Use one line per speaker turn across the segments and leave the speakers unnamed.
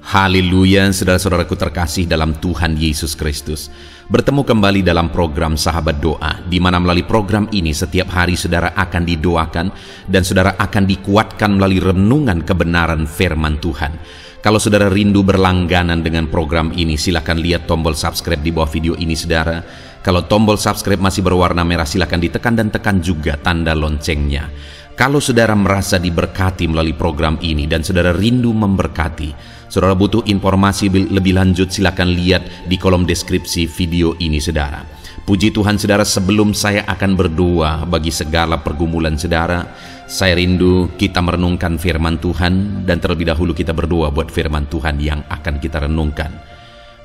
Haleluya, saudara-saudaraku terkasih dalam Tuhan Yesus Kristus. Bertemu kembali dalam program Sahabat Doa, di mana melalui program ini setiap hari saudara akan didoakan dan saudara akan dikuatkan melalui renungan kebenaran firman Tuhan. Kalau saudara rindu berlangganan dengan program ini, silakan lihat tombol subscribe di bawah video ini saudara. Kalau tombol subscribe masih berwarna merah, silakan ditekan dan tekan juga tanda loncengnya. Kalau saudara merasa diberkati melalui program ini dan saudara rindu memberkati, saudara butuh informasi lebih lanjut, silakan lihat di kolom deskripsi video ini saudara. Puji Tuhan saudara, sebelum saya akan berdoa bagi segala pergumulan saudara, saya rindu kita merenungkan firman Tuhan, dan terlebih dahulu kita berdoa buat firman Tuhan yang akan kita renungkan.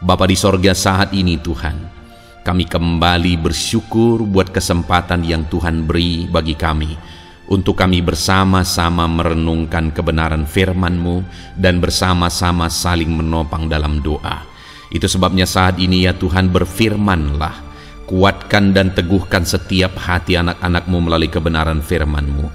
Bapa di sorga, saat ini Tuhan, kami kembali bersyukur buat kesempatan yang Tuhan beri bagi kami untuk kami bersama-sama merenungkan kebenaran firman-Mu dan bersama-sama saling menopang dalam doa. Itu sebabnya saat ini ya Tuhan, berfirman-Lah, kuatkan dan teguhkan setiap hati anak-anak-Mu melalui kebenaran firman-Mu.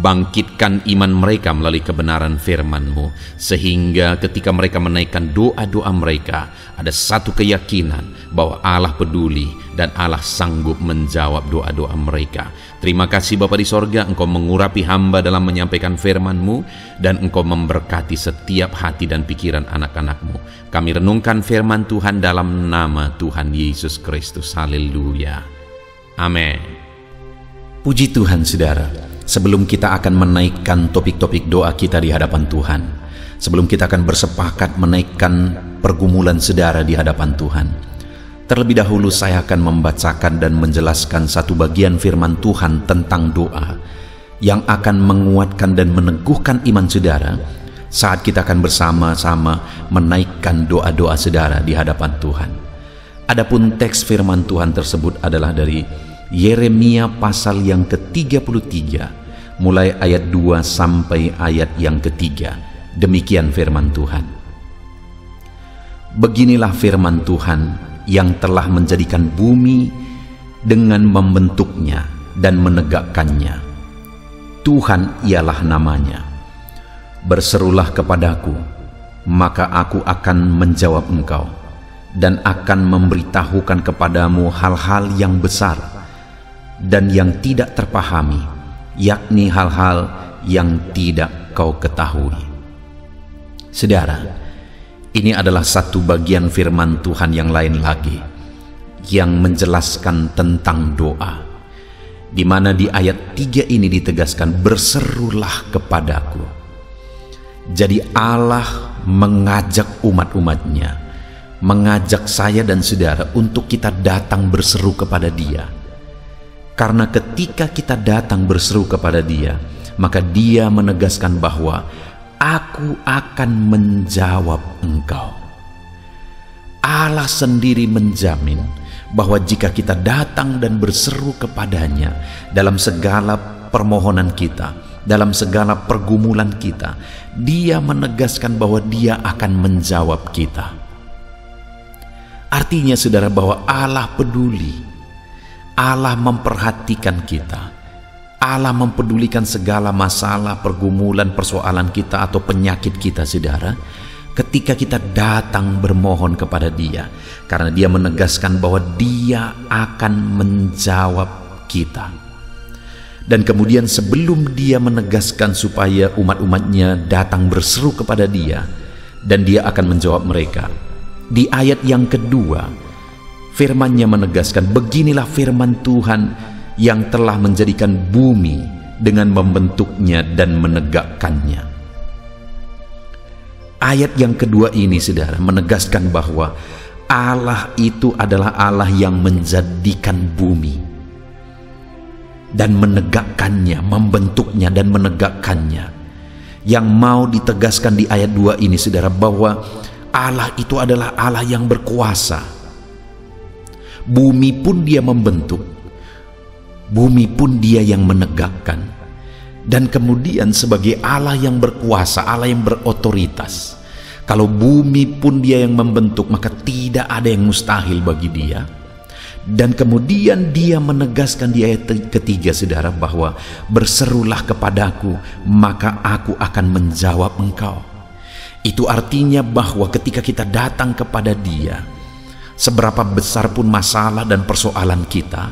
Bangkitkan iman mereka melalui kebenaran firman-Mu, sehingga ketika mereka menaikkan doa-doa mereka, ada satu keyakinan bahwa Allah peduli dan Allah sanggup menjawab doa-doa mereka. Terima kasih Bapa di sorga, Engkau mengurapi hamba dalam menyampaikan firman-Mu, dan Engkau memberkati setiap hati dan pikiran anak-anak-Mu. Kami renungkan firman Tuhan dalam nama Tuhan Yesus Kristus. Haleluya. Amin. Puji Tuhan saudara, sebelum kita akan menaikkan topik-topik doa kita di hadapan Tuhan, sebelum kita akan bersepakat menaikkan pergumulan saudara di hadapan Tuhan, terlebih dahulu saya akan membacakan dan menjelaskan satu bagian firman Tuhan tentang doa yang akan menguatkan dan meneguhkan iman saudara saat kita akan bersama-sama menaikkan doa-doa saudara di hadapan Tuhan. Adapun teks firman Tuhan tersebut adalah dari Yeremia pasal yang ke-33 mulai ayat 2 sampai ayat yang ketiga. Demikian firman Tuhan. Beginilah firman Tuhan yang telah menjadikan bumi dengan membentuknya dan menegakkannya. Tuhan ialah namanya. Berserulah kepadaku, maka aku akan menjawab engkau, dan akan memberitahukan kepadamu hal-hal yang besar dan yang tidak terpahami, yakni hal-hal yang tidak kau ketahui. Saudara, ini adalah satu bagian firman Tuhan yang lain lagi yang menjelaskan tentang doa, di mana di ayat 3 ini ditegaskan, berserulah kepadaku. Jadi Allah mengajak umat-umatnya, mengajak saya dan saudara untuk kita datang berseru kepada Dia. Karena ketika kita datang berseru kepada Dia, maka Dia menegaskan bahwa aku akan menjawab engkau. Allah sendiri menjamin bahwa jika kita datang dan berseru kepadanya dalam segala permohonan kita, dalam segala pergumulan kita, Dia menegaskan bahwa Dia akan menjawab kita. Artinya saudara, bahwa Allah peduli, Allah memperhatikan kita, Allah mempedulikan segala masalah, pergumulan, persoalan kita atau penyakit kita saudara, ketika kita datang bermohon kepada Dia, karena Dia menegaskan bahwa Dia akan menjawab kita. Dan kemudian sebelum Dia menegaskan supaya umat-umatnya datang berseru kepada Dia, dan Dia akan menjawab mereka, di ayat yang kedua firman-Nya menegaskan, beginilah firman Tuhan yang telah menjadikan bumi dengan membentuknya dan menegakkannya. Ayat yang kedua ini saudara menegaskan bahwa Allah itu adalah Allah yang menjadikan bumi dan menegakkannya, membentuknya dan menegakkannya. Yang mau ditegaskan di ayat 2 ini saudara, bahwa Allah itu adalah Allah yang berkuasa. Bumi pun Dia membentuk, bumi pun Dia yang menegakkan. Dan kemudian sebagai Allah yang berkuasa, Allah yang berotoritas, kalau bumi pun Dia yang membentuk, maka tidak ada yang mustahil bagi Dia. Dan kemudian Dia menegaskan di ayat ketiga saudara, bahwa berserulah kepadaku, maka aku akan menjawab engkau. Itu artinya bahwa ketika kita datang kepada Dia, seberapa besar pun masalah dan persoalan kita,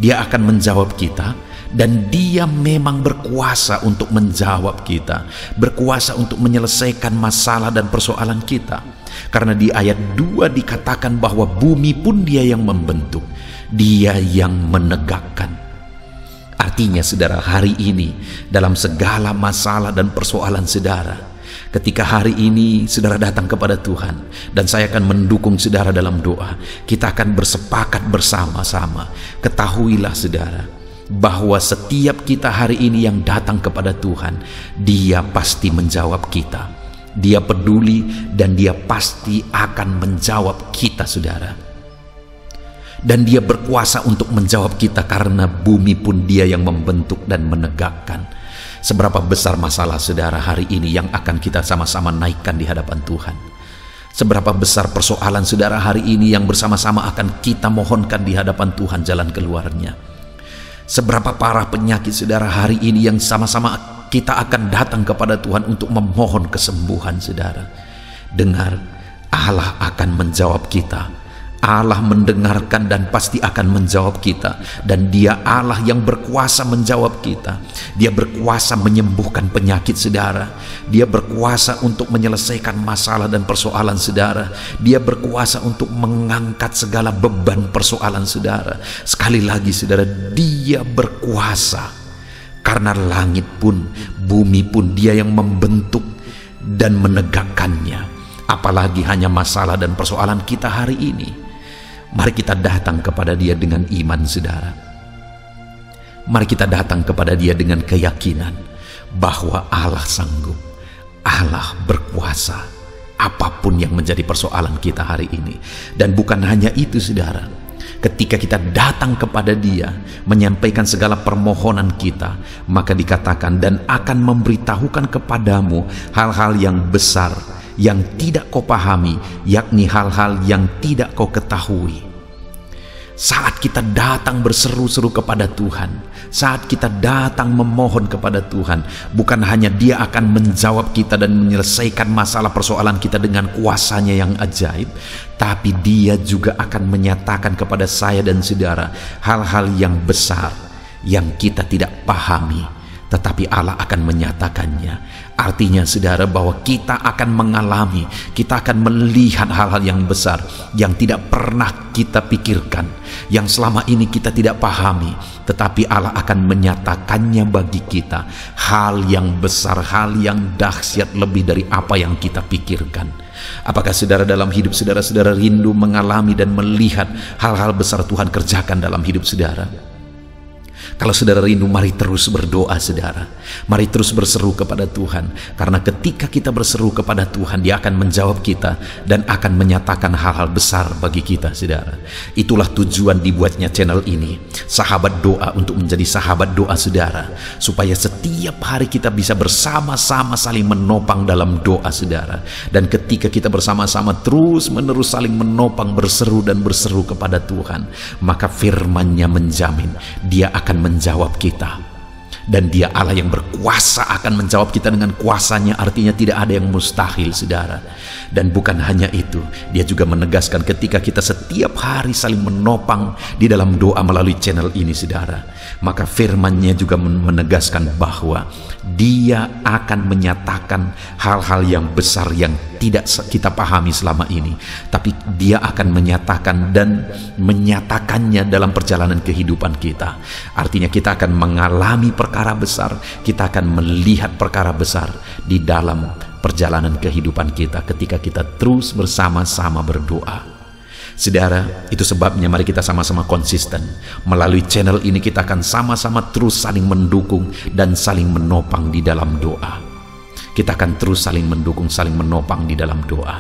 Dia akan menjawab kita, dan Dia memang berkuasa untuk menjawab kita, berkuasa untuk menyelesaikan masalah dan persoalan kita. Karena di ayat 2 dikatakan bahwa bumi pun Dia yang membentuk, Dia yang menegakkan. Artinya saudara, hari ini dalam segala masalah dan persoalan saudara, ketika hari ini saudara datang kepada Tuhan, dan saya akan mendukung saudara dalam doa, kita akan bersepakat bersama-sama. Ketahuilah saudara, bahwa setiap kita hari ini yang datang kepada Tuhan, Dia pasti menjawab kita. Dia peduli dan Dia pasti akan menjawab kita saudara. Dan Dia berkuasa untuk menjawab kita, karena bumi pun Dia yang membentuk dan menegakkan. Seberapa besar masalah saudara hari ini yang akan kita sama-sama naikkan di hadapan Tuhan. Seberapa besar persoalan saudara hari ini yang bersama-sama akan kita mohonkan di hadapan Tuhan jalan keluarnya. Seberapa parah penyakit saudara hari ini yang sama-sama kita akan datang kepada Tuhan untuk memohon kesembuhan saudara. Dengar, Allah akan menjawab kita. Allah mendengarkan dan pasti akan menjawab kita. Dan Dia Allah yang berkuasa menjawab kita. Dia berkuasa menyembuhkan penyakit saudara. Dia berkuasa untuk menyelesaikan masalah dan persoalan saudara. Dia berkuasa untuk mengangkat segala beban persoalan saudara. Sekali lagi saudara, Dia berkuasa. Karena langit pun, bumi pun Dia yang membentuk dan menegakkannya. Apalagi hanya masalah dan persoalan kita hari ini. Mari kita datang kepada Dia dengan iman saudara. Mari kita datang kepada Dia dengan keyakinan bahwa Allah sanggup, Allah berkuasa apapun yang menjadi persoalan kita hari ini. Dan bukan hanya itu saudara, ketika kita datang kepada Dia menyampaikan segala permohonan kita, maka dikatakan, dan akan memberitahukan kepadamu hal-hal yang besar yang tidak kau pahami, yakni hal-hal yang tidak kau ketahui. Saat kita datang berseru-seru kepada Tuhan, saat kita datang memohon kepada Tuhan, bukan hanya Dia akan menjawab kita dan menyelesaikan masalah persoalan kita dengan kuasanya yang ajaib, tapi Dia juga akan menyatakan kepada saya dan saudara hal-hal yang besar yang kita tidak pahami, tetapi Allah akan menyatakannya. Artinya saudara, bahwa kita akan mengalami, kita akan melihat hal-hal yang besar yang tidak pernah kita pikirkan, yang selama ini kita tidak pahami, tetapi Allah akan menyatakannya bagi kita. Hal yang besar, hal yang dahsyat lebih dari apa yang kita pikirkan. Apakah saudara dalam hidup saudara rindu mengalami dan melihat hal-hal besar Tuhan kerjakan dalam hidup saudara? Kalau saudara rindu, mari terus berdoa saudara. Mari terus berseru kepada Tuhan. Karena ketika kita berseru kepada Tuhan, Dia akan menjawab kita dan akan menyatakan hal-hal besar bagi kita saudara. Itulah tujuan dibuatnya channel ini, Sahabat Doa, untuk menjadi sahabat doa saudara, supaya setiap hari kita bisa bersama-sama saling menopang dalam doa saudara. Dan ketika kita bersama-sama terus menerus saling menopang, berseru dan berseru kepada Tuhan, maka firman-Nya menjamin Dia akan menjawab kita. Dan Dia Allah yang berkuasa akan menjawab kita dengan kuasanya. Artinya tidak ada yang mustahil saudara. Dan bukan hanya itu, Dia juga menegaskan ketika kita setiap hari saling menopang di dalam doa melalui channel ini saudara, maka firman-Nya juga menegaskan bahwa Dia akan menyatakan hal-hal yang besar yang tidak kita pahami selama ini, tapi Dia akan menyatakan dan menyatakannya dalam perjalanan kehidupan kita. Artinya kita akan mengalami perkara besar, kita akan melihat perkara besar di dalam perjalanan kehidupan kita ketika kita terus bersama-sama berdoa. Saudara, itu sebabnya mari kita sama-sama konsisten. Melalui channel ini kita akan sama-sama terus saling mendukung dan saling menopang di dalam doa. Kita akan terus saling mendukung, saling menopang di dalam doa.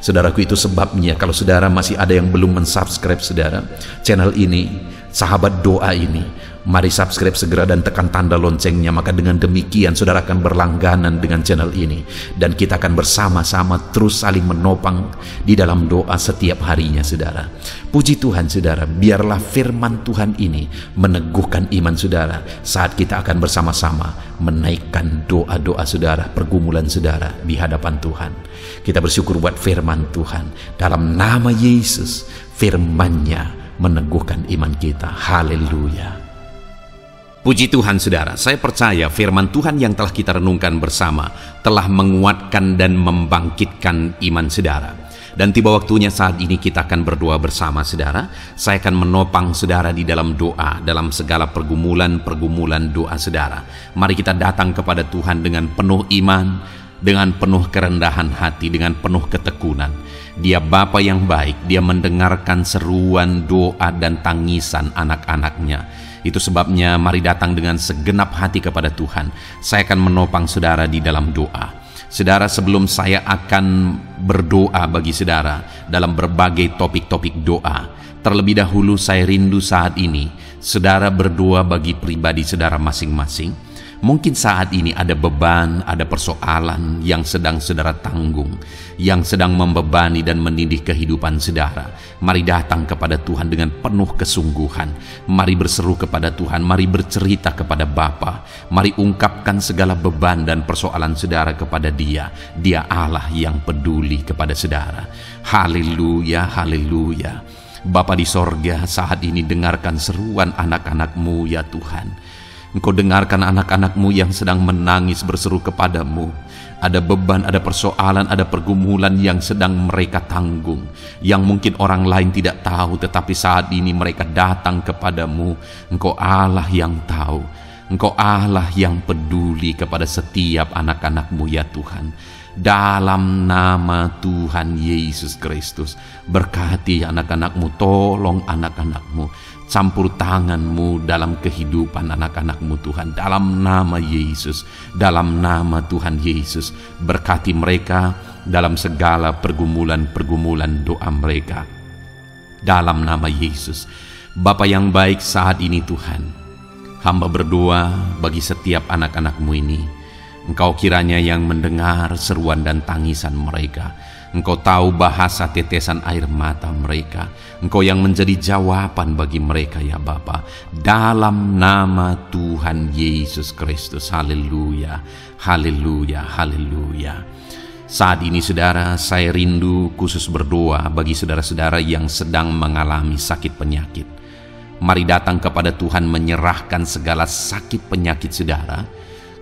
Saudaraku, itu sebabnya kalau saudara masih ada yang belum mensubscribe saudara channel ini, Sahabat Doa ini, Mari subscribe segera dan tekan tanda loncengnya, maka dengan demikian saudara akan berlangganan dengan channel ini. Dan kita akan bersama-sama terus saling menopang di dalam doa setiap harinya saudara. Puji Tuhan saudara, biarlah firman Tuhan ini meneguhkan iman saudara saat kita akan bersama-sama menaikkan doa-doa saudara, pergumulan saudara di hadapan Tuhan. Kita bersyukur buat firman Tuhan. Dalam nama Yesus, firman-Nya meneguhkan iman kita. Haleluya. Puji Tuhan saudara, saya percaya firman Tuhan yang telah kita renungkan bersama telah menguatkan dan membangkitkan iman saudara. Dan tiba waktunya saat ini kita akan berdoa bersama saudara. Saya akan menopang saudara di dalam doa, dalam segala pergumulan doa saudara. Mari kita datang kepada Tuhan dengan penuh iman, dengan penuh kerendahan hati, dengan penuh ketekunan. Dia Bapa yang baik, Dia mendengarkan seruan doa dan tangisan anak-anaknya. Itu sebabnya mari datang dengan segenap hati kepada Tuhan. Saya akan menopang saudara di dalam doa. Saudara, sebelum saya akan berdoa bagi saudara dalam berbagai topik-topik doa, terlebih dahulu saya rindu saat ini saudara berdoa bagi pribadi saudara masing-masing. Mungkin saat ini ada beban, ada persoalan yang sedang saudara tanggung, yang sedang membebani dan menindih kehidupan saudara. Mari datang kepada Tuhan dengan penuh kesungguhan. Mari berseru kepada Tuhan, mari bercerita kepada Bapa. Mari ungkapkan segala beban dan persoalan saudara kepada Dia. Dia Allah yang peduli kepada saudara. Haleluya, haleluya. Bapa di sorga, saat ini dengarkan seruan anak-anak-Mu ya Tuhan. Engkau dengarkan anak-anak-Mu yang sedang menangis berseru kepadamu. Ada beban, ada persoalan, ada pergumulan yang sedang mereka tanggung, yang mungkin orang lain tidak tahu, tetapi saat ini mereka datang kepadamu. Engkau Allah yang tahu, Engkau Allah yang peduli kepada setiap anak-anak-Mu ya Tuhan. Dalam nama Tuhan Yesus Kristus, berkati anak-anak-Mu, tolong anak-anak-Mu, campur tangan-Mu dalam kehidupan anak-anak-Mu Tuhan. Dalam nama Yesus, dalam nama Tuhan Yesus, berkati mereka dalam segala pergumulan doa mereka. Dalam nama Yesus. Bapa yang baik, saat ini Tuhan, hamba berdoa bagi setiap anak-anak-Mu ini. Engkau kiranya yang mendengar seruan dan tangisan mereka. Engkau tahu bahasa tetesan air mata mereka. Engkau yang menjadi jawaban bagi mereka ya Bapa. Dalam nama Tuhan Yesus Kristus. Haleluya, haleluya, haleluya. Saat ini saudara, saya rindu khusus berdoa bagi saudara-saudara yang sedang mengalami sakit penyakit. Mari datang kepada Tuhan menyerahkan segala sakit penyakit saudara.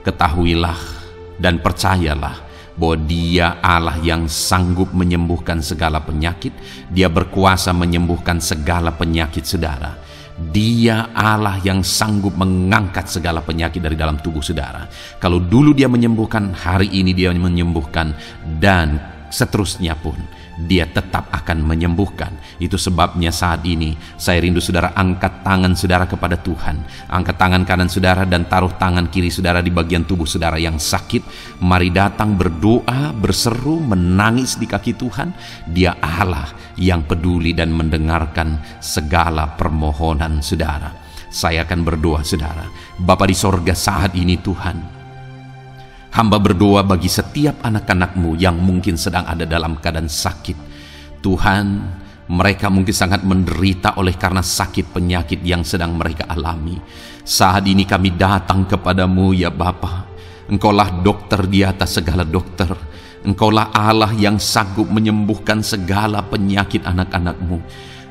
Ketahuilah dan percayalah bahwa Dia Allah yang sanggup menyembuhkan segala penyakit. Dia berkuasa menyembuhkan segala penyakit saudara. Dia Allah yang sanggup mengangkat segala penyakit dari dalam tubuh saudara. Kalau dulu Dia menyembuhkan, hari ini Dia menyembuhkan, dan seterusnya pun Dia tetap akan menyembuhkan. Itu sebabnya saat ini saya rindu saudara angkat tangan saudara kepada Tuhan. Angkat tangan kanan saudara dan taruh tangan kiri saudara di bagian tubuh saudara yang sakit. Mari datang berdoa, berseru, menangis di kaki Tuhan. Dia Allah yang peduli dan mendengarkan segala permohonan saudara. Saya akan berdoa saudara. Bapa di sorga, saat ini Tuhan, hamba berdoa bagi setiap anak-anak-Mu yang mungkin sedang ada dalam keadaan sakit. Tuhan, mereka mungkin sangat menderita oleh karena sakit penyakit yang sedang mereka alami. Saat ini kami datang kepadamu ya Bapa. Engkaulah dokter di atas segala dokter. Engkaulah Allah yang sanggup menyembuhkan segala penyakit anak-anak-Mu.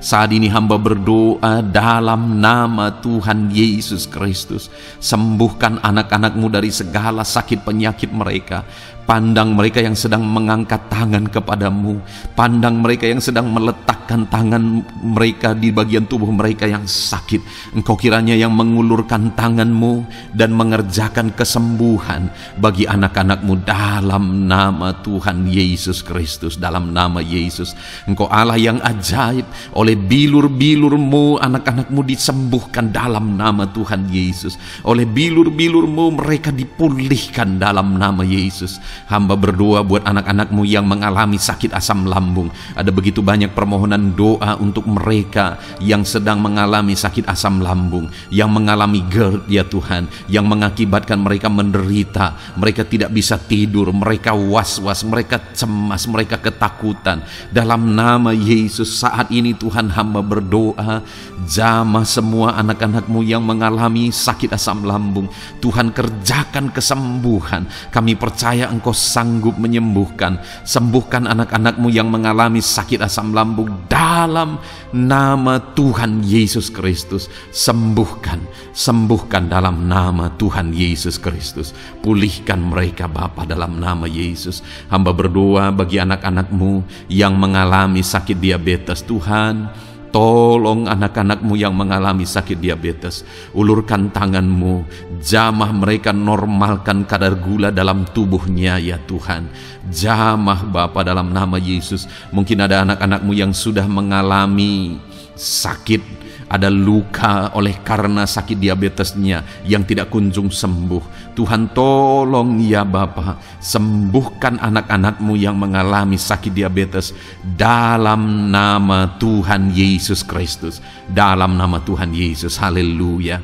Saat ini hamba berdoa dalam nama Tuhan Yesus Kristus. Sembuhkan anak-anak-Mu dari segala sakit penyakit mereka. Pandang mereka yang sedang mengangkat tangan kepadamu. Pandang mereka yang sedang meletakkan tangan mereka di bagian tubuh mereka yang sakit. Engkau kiranya yang mengulurkan tangan-Mu dan mengerjakan kesembuhan bagi anak-anak-Mu dalam nama Tuhan Yesus Kristus. Dalam nama Yesus, Engkau Allah yang ajaib. Oleh bilur-bilur-Mu anak-anak-Mu disembuhkan dalam nama Tuhan Yesus. Oleh bilur-bilur-Mu mereka dipulihkan dalam nama Yesus. Hamba berdoa buat anak-anak-Mu yang mengalami sakit asam lambung. Ada begitu banyak permohonan doa untuk mereka yang sedang mengalami sakit asam lambung, yang mengalami GERD ya Tuhan, yang mengakibatkan mereka menderita, mereka tidak bisa tidur, mereka was-was, mereka cemas, mereka ketakutan. Dalam nama Yesus saat ini Tuhan, hamba berdoa, jamah semua anak-anak-Mu yang mengalami sakit asam lambung. Tuhan, kerjakan kesembuhan. Kami percaya Engkau sanggup menyembuhkan. Sembuhkan anak-anak-Mu yang mengalami sakit asam lambung dalam nama Tuhan Yesus Kristus. Sembuhkan dalam nama Tuhan Yesus Kristus. Pulihkan mereka Bapa dalam nama Yesus. Hamba berdoa bagi anak-anak-Mu yang mengalami sakit diabetes. Tuhan, tolong anak-anak-Mu yang mengalami sakit diabetes. Ulurkan tangan-Mu, jamah mereka, normalkan kadar gula dalam tubuhnya ya Tuhan. Jamah Bapa dalam nama Yesus. Mungkin ada anak-anak-Mu yang sudah mengalami sakit, ada luka oleh karena sakit diabetesnya yang tidak kunjung sembuh. Tuhan, tolong ya Bapa, sembuhkan anak-anak-Mu yang mengalami sakit diabetes dalam nama Tuhan Yesus Kristus. Dalam nama Tuhan Yesus, haleluya.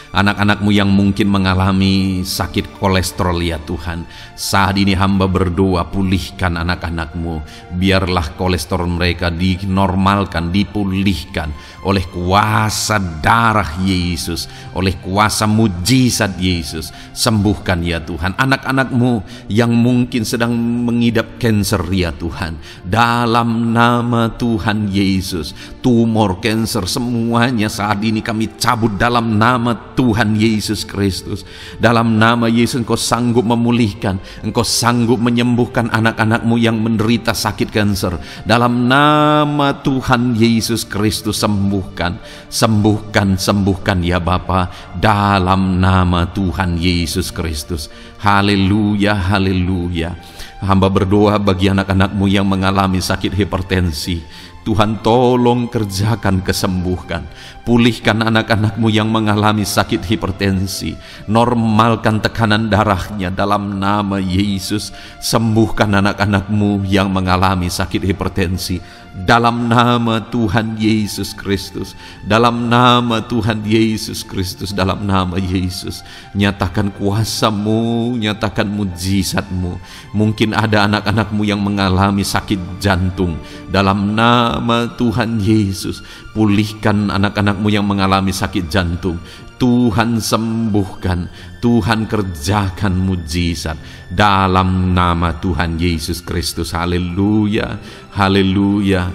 Anak-anak-Mu yang mungkin mengalami sakit kolesterol ya Tuhan, saat ini hamba berdoa, pulihkan anak-anak-Mu. Biarlah kolesterol mereka dinormalkan, dipulihkan oleh kuasa darah Yesus, oleh kuasa mujizat Yesus. Sembuhkan ya Tuhan anak-anak-Mu yang mungkin sedang mengidap kanker ya Tuhan, dalam nama Tuhan Yesus. Tumor, kanker, semuanya saat ini kami cabut dalam nama Tuhan Yesus Kristus. Dalam nama Yesus Engkau sanggup memulihkan, Engkau sanggup menyembuhkan anak-anak-Mu yang menderita sakit kanker. Dalam nama Tuhan Yesus Kristus, sembuhkan ya Bapa, dalam nama Tuhan Yesus Kristus. Haleluya, haleluya. Hamba berdoa bagi anak-anak-Mu yang mengalami sakit hipertensi. Tuhan, tolong kerjakan kesembuhan. Pulihkan anak-anak-Mu yang mengalami sakit hipertensi. Normalkan tekanan darahnya dalam nama Yesus. Sembuhkan anak-anak-Mu yang mengalami sakit hipertensi dalam nama Tuhan Yesus Kristus. Dalam nama Tuhan Yesus Kristus, dalam nama Yesus. Nyatakan kuasa-Mu, nyatakan mujizat-Mu. Mungkin ada anak-anak-Mu yang mengalami sakit jantung. Dalam nama Tuhan Yesus, pulihkan anak-anak-Mu yang mengalami sakit jantung. Tuhan sembuhkan, Tuhan kerjakan mujizat dalam nama Tuhan Yesus Kristus. Haleluya, haleluya,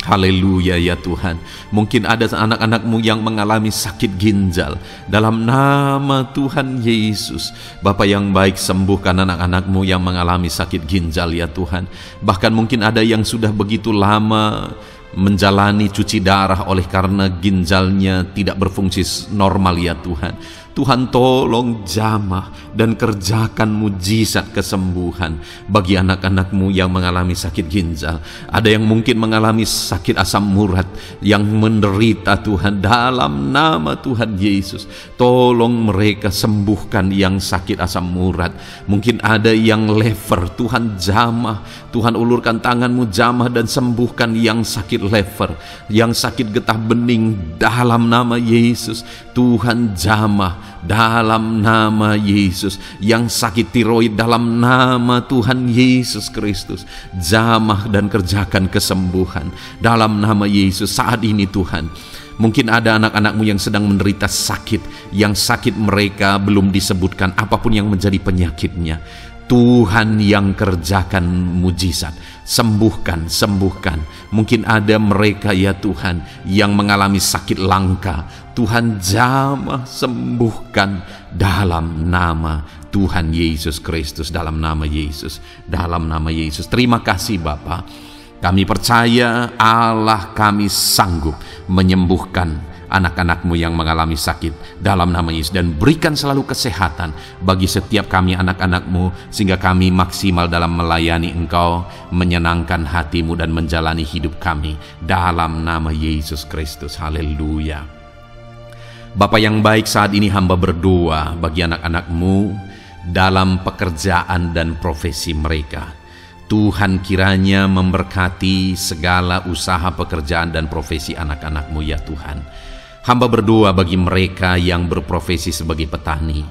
haleluya ya Tuhan. Mungkin ada anak-anak-Mu yang mengalami sakit ginjal. Dalam nama Tuhan Yesus, Bapa yang baik, sembuhkan anak-anak-Mu yang mengalami sakit ginjal ya Tuhan. Bahkan mungkin ada yang sudah begitu lama menjalani cuci darah oleh karena ginjalnya tidak berfungsi normal ya Tuhan. Tuhan, tolong jamah dan kerjakan mujizat kesembuhan bagi anak-anak-Mu yang mengalami sakit ginjal. Ada yang mungkin mengalami sakit asam urat, yang menderita Tuhan, dalam nama Tuhan Yesus. Tolong mereka sembuhkan yang sakit asam urat. Mungkin ada yang lever, Tuhan jamah. Tuhan, ulurkan tangan-Mu, jamah dan sembuhkan yang sakit lever, yang sakit getah bening dalam nama Yesus. Tuhan jamah dalam nama Yesus. Yang sakit tiroid, dalam nama Tuhan Yesus Kristus, jamah dan kerjakan kesembuhan dalam nama Yesus. Saat ini Tuhan, mungkin ada anak-anak-Mu yang sedang menderita sakit, yang sakit mereka belum disebutkan apapun yang menjadi penyakitnya. Tuhan yang kerjakan mujizat, sembuhkan. Mungkin ada mereka ya Tuhan yang mengalami sakit langka. Tuhan jamah, sembuhkan dalam nama Tuhan Yesus Kristus, dalam nama Yesus, dalam nama Yesus. Terima kasih Bapa. Kami percaya Allah kami sanggup menyembuhkan anak-anak-Mu yang mengalami sakit dalam nama Yesus, dan berikan selalu kesehatan bagi setiap kami anak-anak-Mu, sehingga kami maksimal dalam melayani Engkau, menyenangkan hati-Mu dan menjalani hidup kami dalam nama Yesus Kristus. Haleluya. Bapa yang baik, saat ini hamba berdoa bagi anak-anak-Mu dalam pekerjaan dan profesi mereka. Tuhan kiranya memberkati segala usaha pekerjaan dan profesi anak-anak-Mu ya Tuhan. Hamba berdoa bagi mereka yang berprofesi sebagai petani.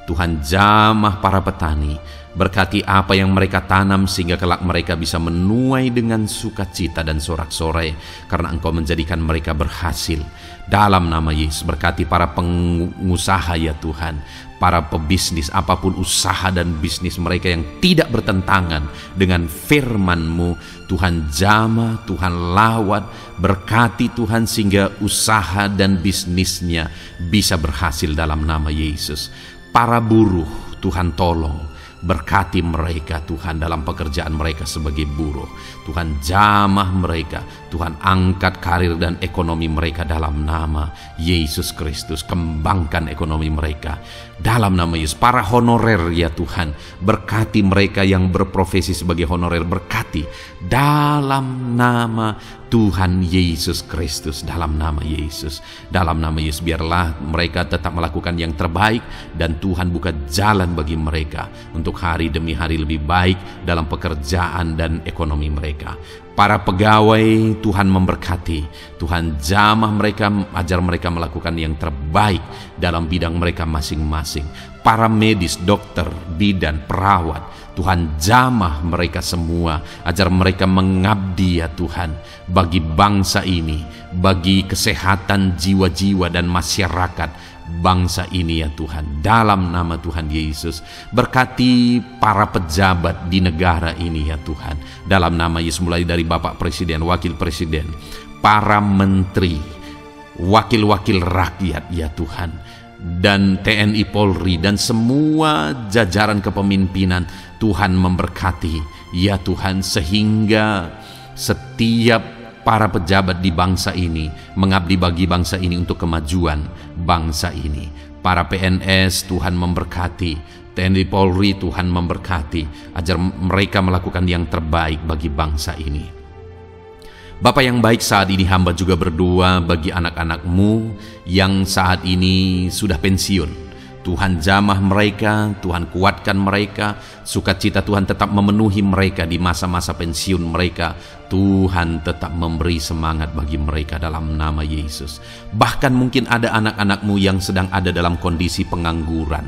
Tuhan, jamah para petani, berkati apa yang mereka tanam sehingga kelak mereka bisa menuai dengan sukacita dan sorak-sorai karena Engkau menjadikan mereka berhasil. Dalam nama Yesus, berkati para pengusaha ya Tuhan, para pebisnis, apapun usaha dan bisnis mereka yang tidak bertentangan dengan firman-Mu. Tuhan jamah, Tuhan lawat, berkati Tuhan sehingga usaha dan bisnisnya bisa berhasil dalam nama Yesus. Para buruh, Tuhan tolong, berkati mereka Tuhan dalam pekerjaan mereka sebagai buruh. Tuhan jamah mereka, Tuhan angkat karir dan ekonomi mereka dalam nama Yesus Kristus. Kembangkan ekonomi mereka dalam nama Yesus. Para honorer ya Tuhan, berkati mereka yang berprofesi sebagai honorer, berkati dalam nama Tuhan Yesus Kristus, dalam nama Yesus. Dalam nama Yesus, biarlah mereka tetap melakukan yang terbaik dan Tuhan buka jalan bagi mereka untuk hari demi hari lebih baik dalam pekerjaan dan ekonomi mereka. Para pegawai, Tuhan memberkati, Tuhan jamah mereka, ajar mereka melakukan yang terbaik dalam bidang mereka masing-masing. Para medis, dokter, bidan, perawat, Tuhan jamah mereka semua, ajar mereka mengabdi ya Tuhan bagi bangsa ini, bagi kesehatan jiwa-jiwa dan masyarakat bangsa ini ya Tuhan. Dalam nama Tuhan Yesus, berkati para pejabat di negara ini ya Tuhan. Dalam nama Yesus, mulai dari Bapak Presiden, Wakil Presiden, para menteri, wakil-wakil rakyat ya Tuhan, dan TNI Polri dan semua jajaran kepemimpinan, Tuhan memberkati ya Tuhan, sehingga setiap para pejabat di bangsa ini mengabdi bagi bangsa ini untuk kemajuan bangsa ini. Para PNS, Tuhan memberkati, TNI Polri, Tuhan memberkati, ajar mereka melakukan yang terbaik bagi bangsa ini. Bapa yang baik, saat ini hamba juga berdoa bagi anak-anak-Mu yang saat ini sudah pensiun. Tuhan jamah mereka, Tuhan kuatkan mereka, sukacita Tuhan tetap memenuhi mereka di masa-masa pensiun mereka. Tuhan tetap memberi semangat bagi mereka dalam nama Yesus. Bahkan mungkin ada anak-anak-Mu yang sedang ada dalam kondisi pengangguran.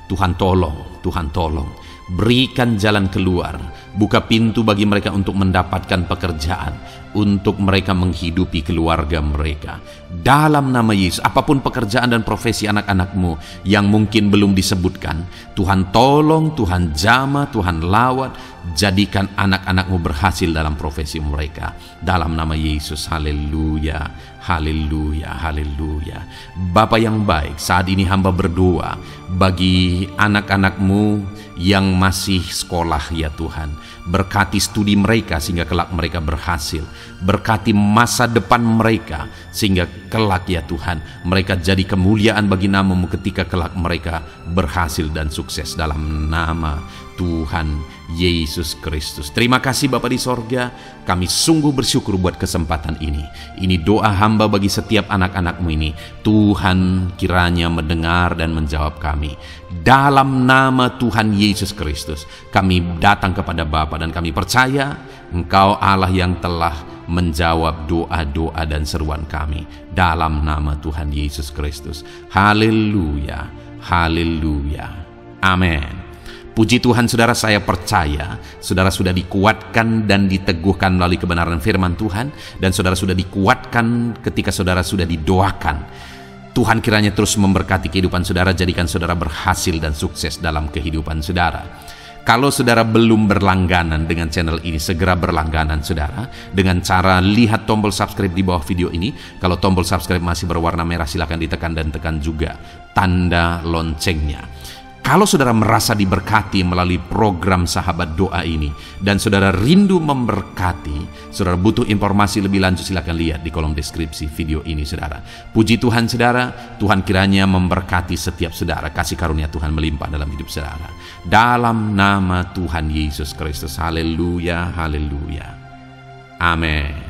Tuhan tolong, Tuhan tolong, berikan jalan keluar, buka pintu bagi mereka untuk mendapatkan pekerjaan, untuk mereka menghidupi keluarga mereka. Dalam nama Yesus, apapun pekerjaan dan profesi anak-anak-Mu yang mungkin belum disebutkan, Tuhan tolong, Tuhan jamah, Tuhan lawat, jadikan anak-anak-Mu berhasil dalam profesi mereka. Dalam nama Yesus, haleluya, haleluya, haleluya. Bapa yang baik, saat ini hamba berdoa bagi anak-anak-Mu yang masih sekolah ya Tuhan. Berkati studi mereka sehingga kelak mereka berhasil. Berkati masa depan mereka sehingga kelak ya Tuhan mereka jadi kemuliaan bagi nama-Mu ketika kelak mereka berhasil dan sukses dalam nama Tuhan Yesus Kristus. Terima kasih Bapa di sorga, kami sungguh bersyukur buat kesempatan ini. Ini doa hamba bagi setiap anak-anak-Mu ini. Tuhan kiranya mendengar dan menjawab kami. Dalam nama Tuhan Yesus Kristus, kami datang kepada Bapa dan kami percaya Engkau Allah yang telah menjawab doa-doa dan seruan kami. Dalam nama Tuhan Yesus Kristus. Haleluya, haleluya, amin. Puji Tuhan saudara, saya percaya saudara sudah dikuatkan dan diteguhkan melalui kebenaran firman Tuhan, dan saudara sudah dikuatkan ketika saudara sudah didoakan. Tuhan kiranya terus memberkati kehidupan saudara, jadikan saudara berhasil dan sukses dalam kehidupan saudara. Kalau saudara belum berlangganan dengan channel ini, segera berlangganan saudara dengan cara lihat tombol subscribe di bawah video ini. Kalau tombol subscribe masih berwarna merah, silakan ditekan dan tekan juga tanda loncengnya. Kalau saudara merasa diberkati melalui program Sahabat Doa ini dan saudara rindu memberkati, saudara butuh informasi lebih lanjut, silakan lihat di kolom deskripsi video ini saudara. Puji Tuhan saudara, Tuhan kiranya memberkati setiap saudara, kasih karunia Tuhan melimpah dalam hidup saudara. Dalam nama Tuhan Yesus Kristus, haleluya, haleluya, amin.